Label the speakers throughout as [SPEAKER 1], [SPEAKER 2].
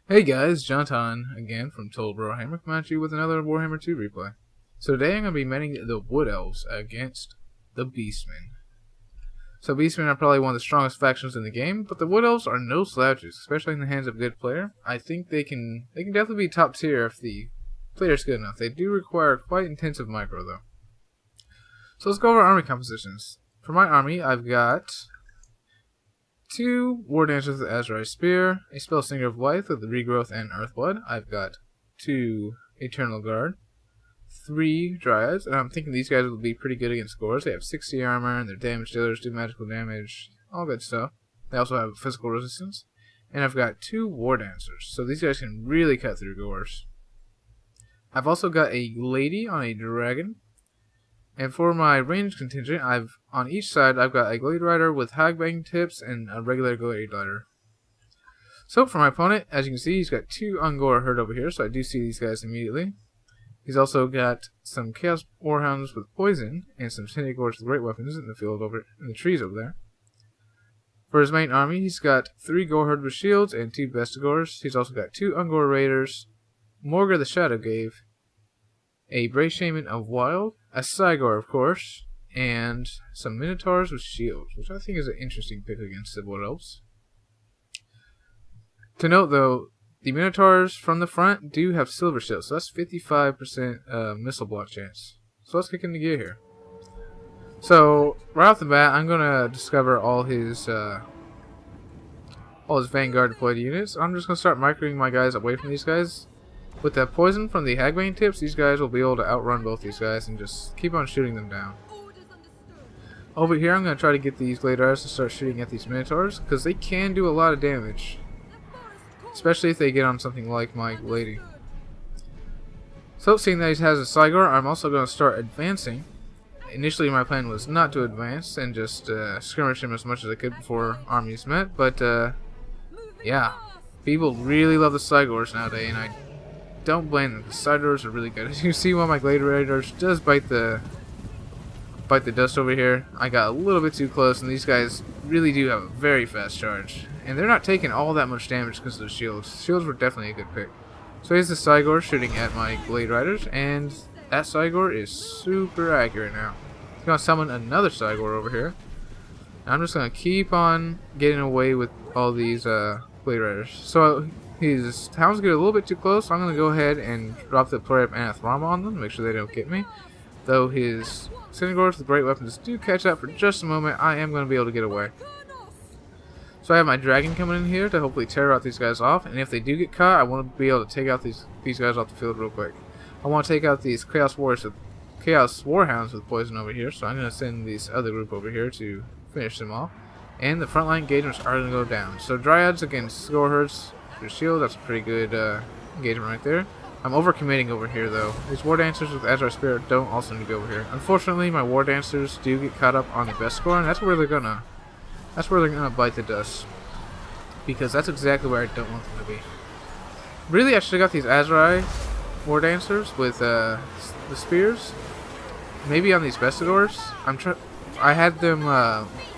[SPEAKER 1] Hey guys, JonTaun again from Brohammer coming at you with another Warhammer 2 replay. So today I'm going to be meeting the Wood Elves against the Beastmen. So Beastmen are probably one of the strongest factions in the game, but the Wood Elves are no slouches, especially in the hands of a good player. I think they can definitely be top tier if the player's good enough. They do require quite intensive micro though. So let's go over army compositions. For my army, I've got 2 War Dancers with Azrael Spear, a Spell Singer of Life with Regrowth and Earthblood. I've got 2 Eternal Guard, 3 Dryads, and I'm thinking these guys will be pretty good against Gores. They have 60 armor, and their damage dealers do magical damage, all good stuff. They also have physical resistance. And I've got 2 War Dancers, so these guys can really cut through Gores. I've also got a Glade on a Dragon. And for my range contingent, on each side I've got a Glade Rider with Hagbang tips and a regular Glade Rider. So for my opponent, as you can see, he's got 2 Ungor herd over here, so I do see these guys immediately. He's also got some Chaos Warhounds with poison and some Syndicores with great weapons in the field over in the trees over there. For his main army, he's got 3 Gore herd with shields and 2 Bestigores. He's also got 2 Ungor Raiders, Morgar the Shadow Gave, a Brave Shaman of Wild, a Cygor of course, and some Minotaurs with shields, which I think is an interesting pick against the Wood Elves. To note though, the Minotaurs from the front do have silver shields, so that's 55% missile block chance. So let's kick into gear here. So right off the bat, I'm gonna discover all his Vanguard deployed units. I'm just gonna start microing my guys away from these guys. With that poison from the Hagbane tips, these guys will be able to outrun both these guys and just keep on shooting them down. Over here, I'm going to try to get these Glade Riders to start shooting at these Minotaurs, because they can do a lot of damage. Especially if they get on something like my Glade. So, seeing that he has a Cygor, I'm also going to start advancing. Initially, my plan was not to advance and just skirmish him as much as I could before armies met, but yeah. People really love the Cygors nowadays, and I don't blame them. The side doors are really good. As you can see, one of my Glade Raiders does bite the dust over here. I got a little bit too close, and these guys really do have a very fast charge. And they're not taking all that much damage because of the shields. Shields were definitely a good pick. So here's the Cygor shooting at my Glade Riders, and that Cygor is super accurate now. He's going to summon another Cygor over here. And I'm just going to keep on getting away with all these Glade Riders. So his hounds get a little bit too close, so I'm going to go ahead and drop the player up Athel Loren on them to make sure they don't get me. Though his Syndicores with great weapons do catch up for just a moment, I am going to be able to get away. So I have my Dragon coming in here to hopefully tear out these guys off, and if they do get caught, I want to be able to take out these guys off the field real quick. I want to take out these Chaos Warhounds with poison over here, so I'm going to send this other group over here to finish them off. And the frontline engagements are going to go down. So Dryads against Gore herds. Your shield, that's a pretty good engagement right there. I'm overcommitting over here though. These War Dancers with Azrael Spirit don't also need to be over here. Unfortunately, my War Dancers do get caught up on the best score, and that's where they're gonna bite the dust. Because that's exactly where I don't want them to be. Really, I should have got these Azrael War Dancers with the spears. Maybe on these Bestigores. I had them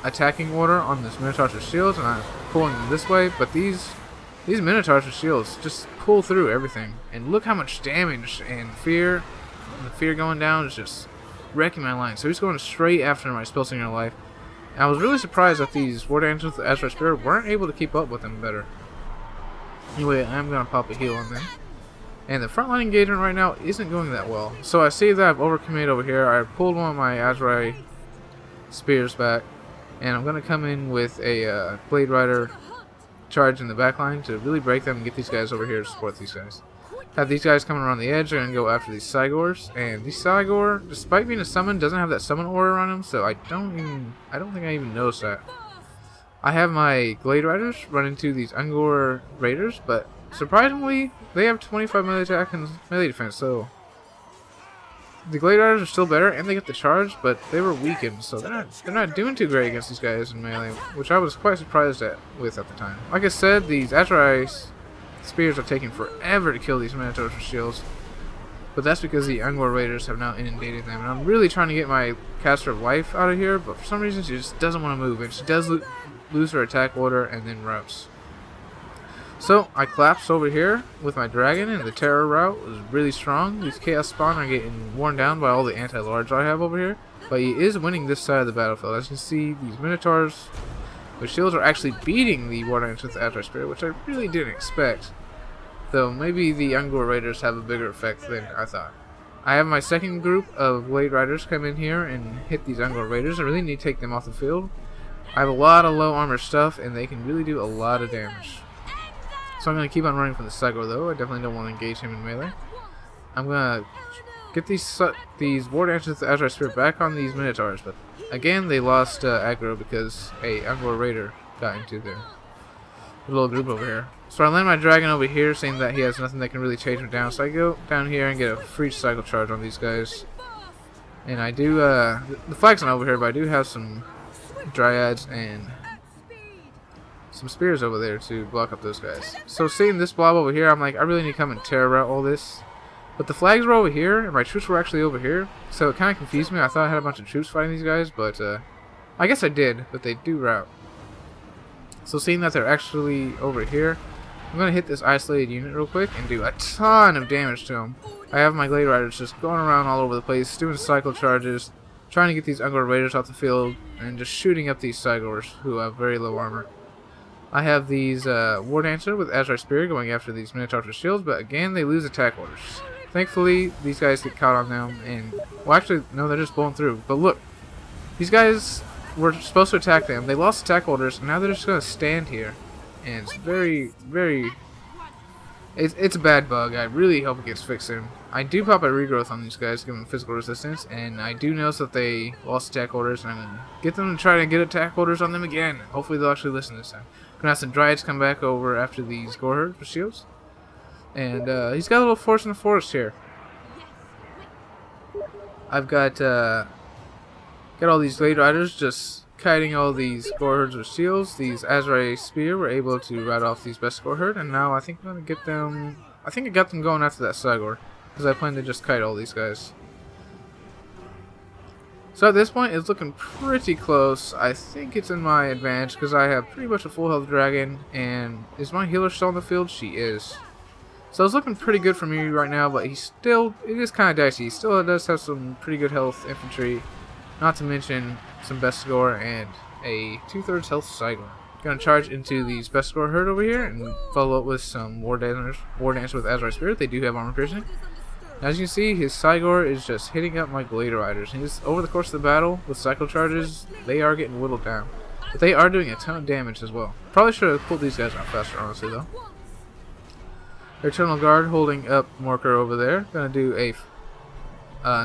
[SPEAKER 1] attacking order on this Minotaurs with shields, and I'm pulling them this way, but these Minotaurs with shields just pull through everything. And look how much damage and fear. And the fear going down is just wrecking my line. So he's going straight after my Spell Singer Life. And I was really surprised that these War Dancers with Azrael Spirit weren't able to keep up with them better. Anyway, I'm going to pop a heal on them. And the frontline engagement right now isn't going that well. So I see that I've overcommitted over here. I pulled one of my Azrael Spears back. And I'm going to come in with a Glade Rider charge in the backline to really break them and get these guys over here to support these guys. Have these guys coming around the edge. They're going to go after these Cygors, and these Cygor, despite being a summon, doesn't have that summon aura on him, so I don't think I even noticed that. I have my Glade Riders run into these Ungor Raiders, but surprisingly they have 25 melee attack and melee defense, so the Glade Riders are still better, and they get the charge, but they were weakened, so they're not doing too great against these guys in melee, which I was quite surprised at the time. Like I said, these Azrael Spears are taking forever to kill these Minotaurs with shields, but that's because the Ungor Raiders have now inundated them, and I'm really trying to get my Caster of Life out of here, but for some reason she just doesn't want to move, and she does lose her attack order and then routes. So I collapsed over here with my dragon, and the terror route was really strong. These chaos spawn are getting worn down by all the anti-large I have over here, but he is winning this side of the battlefield. As you can see, these minotaurs with shields are actually beating the war giants with the Athel Spirit, which I really didn't expect. Though maybe the Ungor Raiders have a bigger effect than I thought. I have my second group of Glade Riders come in here and hit these Ungor Raiders. I really need to take them off the field. I have a lot of low armor stuff, and they can really do a lot of damage. So I'm going to keep on running from the Psycho, though. I definitely don't want to engage him in melee. I'm going to get these War Dancers with the Azure Spirit back on these Minotaurs, but again, they lost aggro because a Ungor Raider got into their little group over here. So I land my dragon over here, saying that he has nothing that can really chase him down. So I go down here and get a free cycle charge on these guys. And I do, the flag's not over here, but I do have some dryads and some spears over there to block up those guys. So seeing this blob over here, I'm like, I really need to come and terror out all this. But the flags were over here, and my troops were actually over here. So it kind of confused me. I thought I had a bunch of troops fighting these guys, but I guess I did, but they do rout. So seeing that they're actually over here, I'm going to hit this isolated unit real quick and do a ton of damage to them. I have my Glade Riders just going around all over the place, doing cycle charges, trying to get these Ungor Raiders off the field, and just shooting up these Cygors who have very low armor. I have these War Dancer with Azure Spear going after these Minotaurs with shields, but again, they lose attack orders. Thankfully, these guys get caught on them, and, well, actually, no, they're just blowing through. But look, these guys were supposed to attack them. They lost attack orders, and now they're just going to stand here. And it's very, very... It's a bad bug. I really hope it gets fixed soon. I do pop a regrowth on these guys, give them physical resistance, and I do notice that they lost attack orders, and I'm going to get them to try to get attack orders on them again. Hopefully they'll actually listen this time. I'm going to have some Dryads come back over after these Gore Herds with shields. And he's got a little force in the forest here. I've got all these Glade Riders just kiting all these Gore Herds with shields. These Azure Spear were able to rout off these best Gore Herd, and now I think I'm going to get them... I think I got them going after that Cygor, because I plan to just kite all these guys. So at this point, it's looking pretty close. I think it's in my advantage, because I have pretty much a full health dragon, and is my healer still on the field? She is. So it's looking pretty good for me right now, but it is kind of dicey. He still does have some pretty good health infantry, not to mention some best score and a 2/3 health Cygor. Gonna charge into these best score herd over here and follow up with some War Dancer with Azure Spirit. They do have armor piercing. As you can see, his Cygor is just hitting up my Glade Riders. Over the course of the battle, with cycle charges, they are getting whittled down. But they are doing a ton of damage as well. Probably should have pulled these guys out faster, honestly, though. Eternal Guard holding up Morker over there. Gonna do a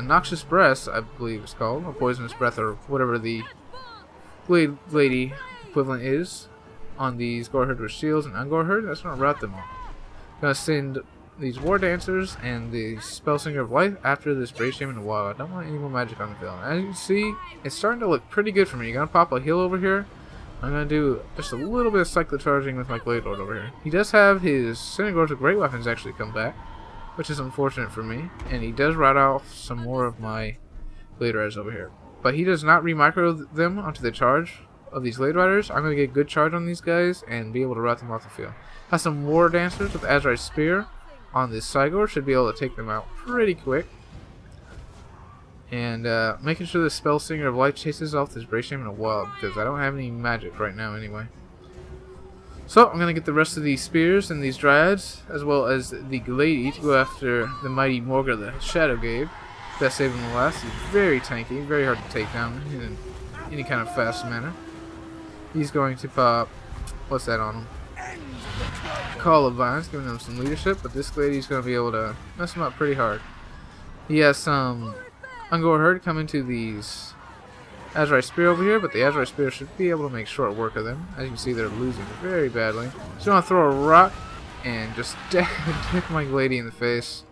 [SPEAKER 1] Noxious Breath, I believe it's called, a Poisonous Breath, or whatever the Glade equivalent is, on these Gore Herd with shields and Ungor Herd. That's gonna rout them all. Gonna send these War Dancers and the Spellsinger of Life after this Brave Shaman in the Wild. I don't want any more magic on the field. As you can see, it's starting to look pretty good for me. Gonna pop a heal over here. I'm going to do just a little bit of cyclo charging with my Glade Lord over here. He does have his Synagors with Great Weapons actually come back, which is unfortunate for me. And he does rout off some more of my Glade Riders over here. But he does not re-micro them onto the charge of these Glade Riders. I'm going to get a good charge on these guys and be able to rout them off the field. Has some War Dancers with Azure Spear on this Cygor. Should be able to take them out pretty quick. And making sure the Spellsinger of Light chases off this Brave Shaman in the Wild, because I don't have any magic right now anyway. So I'm going to get the rest of these spears and these Dryads, as well as the Glade, to go after the mighty Morga the Shadow gave. Best save him the last. He's very tanky, very hard to take down in any kind of fast manner. He's going to pop, what's that on him? Call of Vines, giving him some leadership, but this Glade is going to be able to mess him up pretty hard. He has some Ungor Herd coming to these Azure Spear over here, but the Azure Spear should be able to make short work of them. As you can see, they're losing very badly. So I'm going to throw a rock and just deck my Glade in the face.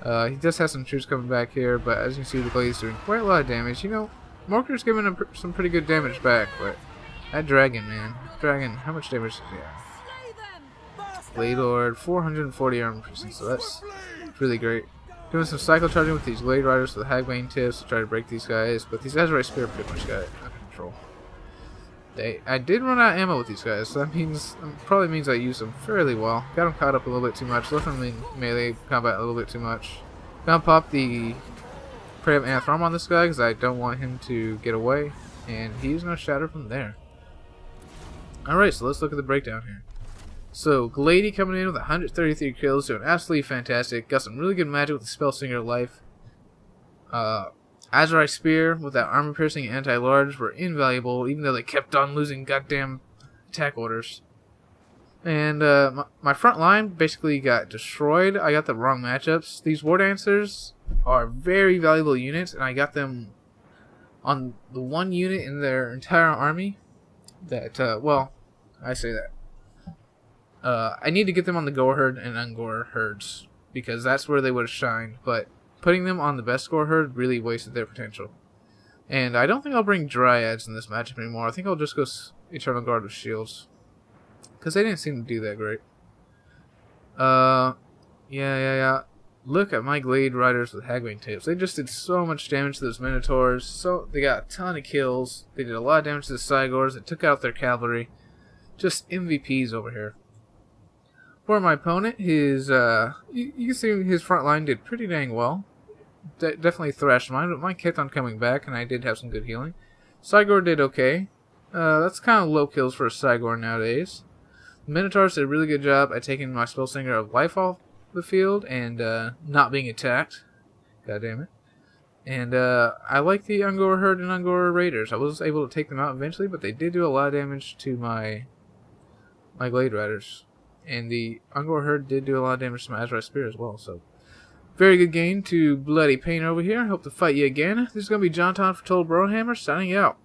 [SPEAKER 1] He does have some troops coming back here, but as you can see, the Glade is doing quite a lot of damage. You know, Morker's giving him some pretty good damage back, but that dragon, man. Dragon, how much damage does he have? Glade Lord, 440 armor piercing, so that's really great. Doing some cycle charging with these Glade Riders with Hagbane tips to try to break these guys, but these Azure Spear pretty much got it under control. I did run out of ammo with these guys, so that probably means I used them fairly well. Got them caught up a little bit too much, left them in melee combat a little bit too much. Gonna pop the Prey of Athel Loren on this guy because I don't want him to get away, and he's gonna shatter from there. Alright, so let's look at the breakdown here. So, Glade coming in with 133 kills, doing absolutely fantastic. Got some really good magic with the Spell Singer Life. Azrai Spear with that armor piercing anti-large were invaluable, even though they kept on losing goddamn attack orders. And my front line basically got destroyed. I got the wrong matchups. These War Dancers are very valuable units, and I got them on the one unit in their entire army that, well, I say that. I need to get them on the Gore Herd and Ungore herds, because that's where they would have shined, but putting them on the best Gore Herd really wasted their potential. And I don't think I'll bring Dryads in this matchup anymore. I think I'll just go Eternal Guard with shields, because they didn't seem to do that great. Yeah. Look at my Glade Riders with Hagbane tips. They just did so much damage to those Minotaurs. So they got a ton of kills. They did a lot of damage to the Cygors. It took out their cavalry. Just MVPs over here. For my opponent, his you can see his front line did pretty dang well. Definitely thrashed mine, but mine kept on coming back, and I did have some good healing. Cygor did okay. That's kind of low kills for a Cygor nowadays. The Minotaurs did a really good job at taking my Spell Singer of Life off the field and not being attacked. God damn it. And I like the Ungore Herd and Ungore Raiders. I was able to take them out eventually, but they did do a lot of damage to my Glade Riders. And the Ungore Herd did do a lot of damage to my Azrai Spear as well. So, very good game to Bloody Pain over here. Hope to fight you again. This is going to be JonTaun for Total Brohammer, signing out.